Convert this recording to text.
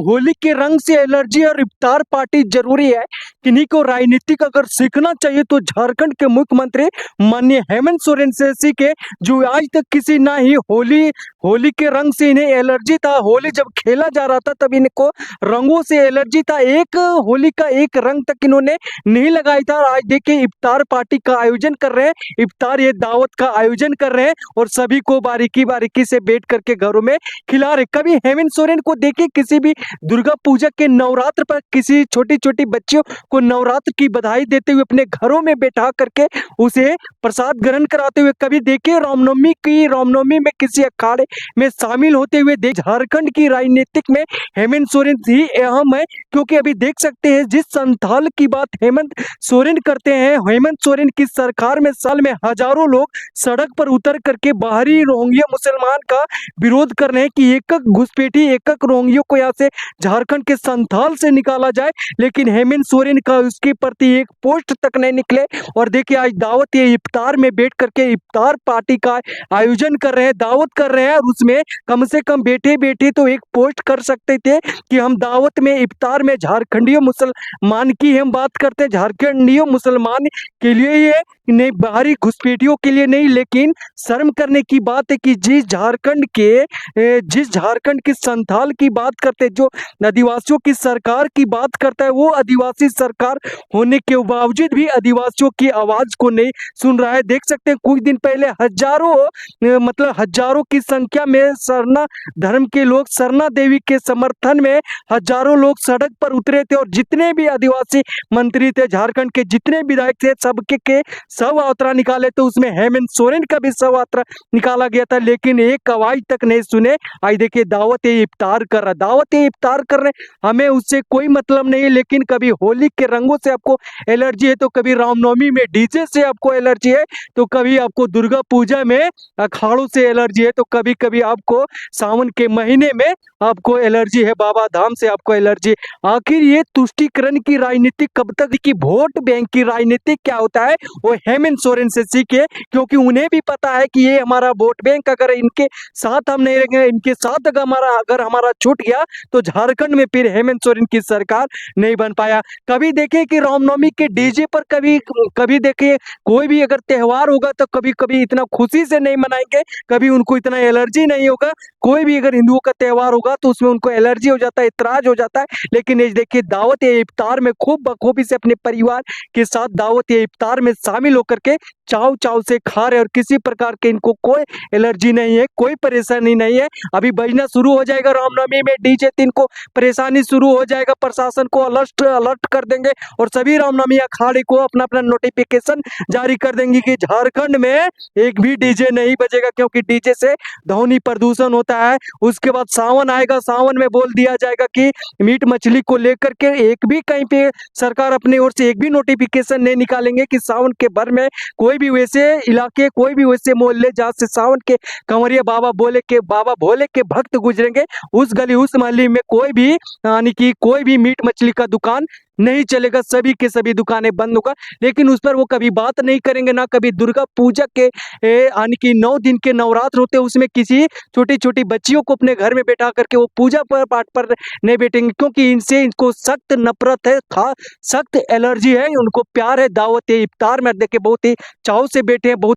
होली के रंग से एलर्जी और इफ्तार पार्टी जरूरी है। किन्हीं को राजनीतिक अगर सीखना चाहिए तो झारखंड के मुख्यमंत्री माननीय हेमंत सोरेन से सीखे, जो आज तक किसी ना ही होली होली के रंग से इन्हें एलर्जी था। होली जब खेला जा रहा था तब इनको रंगों से एलर्जी था। एक होली का एक रंग तक इन्होंने नहीं लगाया था। आज देखिए इफ्तार पार्टी का आयोजन कर रहे हैं, इफ्तार ये दावत का आयोजन कर रहे हैं और सभी को बारीकी बारीकी से बैठ करके घरों में खिला रहे। कभी हेमंत सोरेन को देखिए किसी भी दुर्गा पूजा के नवरात्र पर किसी छोटी छोटी बच्चियों को नवरात्र की बधाई देते हुए अपने घरों में बैठा करके उसे प्रसाद ग्रहण कराते हुए कभी देखिए रामनवमी में किसी अखाड़े में शामिल होते हुए देख। झारखंड की राजनीतिक में हेमंत सोरेन ही अहम है, क्योंकि अभी देख सकते हैं जिस संथाल की बात हेमंत सोरेन करते हैं। हेमंत सोरेन की सरकार में साल में हजारों लोग सड़क पर उतर करके बाहरी रोहिंग्या मुसलमान का विरोध कर रहे हैं कि एक घुसपैठी एक रोहिंग्या को यहाँ से झारखंड के संथाल से निकाला जाए, लेकिन हेमंत सोरेन का उसके प्रति एक पोस्ट तक नहीं निकले। और देखिए आज दावत ये इफ्तार में बैठ करके इफ्तार पार्टी का आयोजन कर रहे हैं, दावत कर रहे हैं, और उसमें कम से कम बैठे बैठे तो एक पोस्ट कर सकते थे कि हम दावत में इफ्तार में झारखंडियों मुसलमान की हम बात करते हैं, झारखंडियों मुसलमान के लिए ये नहीं, बाहरी घुसपैठियों के लिए नहीं। लेकिन शर्म करने की बात है कि जिस झारखंड की संथाल की बात करते, जो आदिवासियों की सरकार की बात करता है, वो आदिवासी सरकार होने के बावजूद भी आदिवासियों की आवाज को नहीं सुन रहा है। देख सकते हैं कुछ दिन पहले हजारों की संख्या में सरना धर्म के लोग सरना देवी के समर्थन में हजारों लोग सड़क पर उतरे थे, और जितने भी आदिवासी मंत्री थे झारखंड के, जितने विधायक थे, सबके के शव यात्रा निकाले तो उसमें हेमंत सोरेन का भी शव यात्रा निकाला गया था, लेकिन एक आवाज तक नहीं सुने। आज देखिए दावत इफ्तार कर रहे, हमें उससे कोई मतलब नहीं है। लेकिन कभी होली के रंगों से आपको एलर्जी है, तो कभी रामनवमी में डीजे से आपको एलर्जी है, तो कभी आपको दुर्गा पूजा में अखाड़ों से एलर्जी है, तो कभी कभी आपको सावन के महीने में आपको एलर्जी है, बाबा धाम से आपको एलर्जी। आखिर ये तुष्टीकरण की राजनीति कब तक की वोट बैंक की राजनीति क्या होता है, वो हेमंत सोरेन से सीखे, क्योंकि उन्हें भी पता है कि ये हमारा वोट बैंक अगर इनके साथ हम नहीं रहेंगे, इनके साथ अगर हमारा छूट गया तो झारखंड में फिर हेमंत सोरेन की सरकार नहीं बन पाया। कभी देखे कि रामनवमी के डीजे पर कभी देखे कोई भी अगर त्योहार होगा तो कभी कभी इतना खुशी से नहीं मनाएंगे, कभी उनको इतना एलर्जी नहीं होगा। कोई भी अगर हिंदुओं का त्योहार होगा तो उसमें उनको एलर्जी हो जाता है, इतराज हो जाता है। लेकिन ये देखिए दावत ये इफ्तार में खूब बखूबी से अपने परिवार के साथ दावत ये इफ्तार में शामिल होकर के चाव चाव से खा रहे, और किसी प्रकार के इनको कोई एलर्जी नहीं है, कोई परेशानी नहीं है। अभी बजना शुरू हो जाएगा रामनवमी में डीजे, तीन को परेशानी शुरू हो जाएगा, प्रशासन को अलर्ट कर देंगे और सभी रामनवमी अखाड़े को अपना अपना नोटिफिकेशन जारी कर देंगे कि झारखंड में एक भी डीजे नहीं बजेगा, क्योंकि डीजे से ध्वनि प्रदूषण होता है। उसके बाद सावन आएगा, सावन में बोल दिया जाएगा कि मीट मछली को लेकर के एक भी कहीं पे सरकार अपनी ओर से एक भी नोटिफिकेशन नहीं निकालेंगे कि सावन के भर में कोई भी वैसे इलाके, कोई भी वैसे मोहल्ले जहाँ से सावन के कंवरिया बाबा भोले के भक्त गुजरेंगे, उस गली उस मोहल्ले में कोई भी यानी कि कोई भी मीट मछली का दुकान नहीं चलेगा, सभी के सभी दुकानें बंद होगा। लेकिन उस पर वो कभी बात नहीं करेंगे, ना कभी दुर्गा पूजा के यानी कि 9 दिन के नवरात्र होते हैं, उसमें किसी छोटी छोटी बच्चियों को अपने घर में बैठा करके वो पूजा पर पाठ पर नहीं बैठेंगे, क्योंकि इनको सख्त नफरत है, सख्त एलर्जी है, उनको प्यार है। दावत इफ्तार में देखे बहुत ही चाव से बैठे हैं, बहुत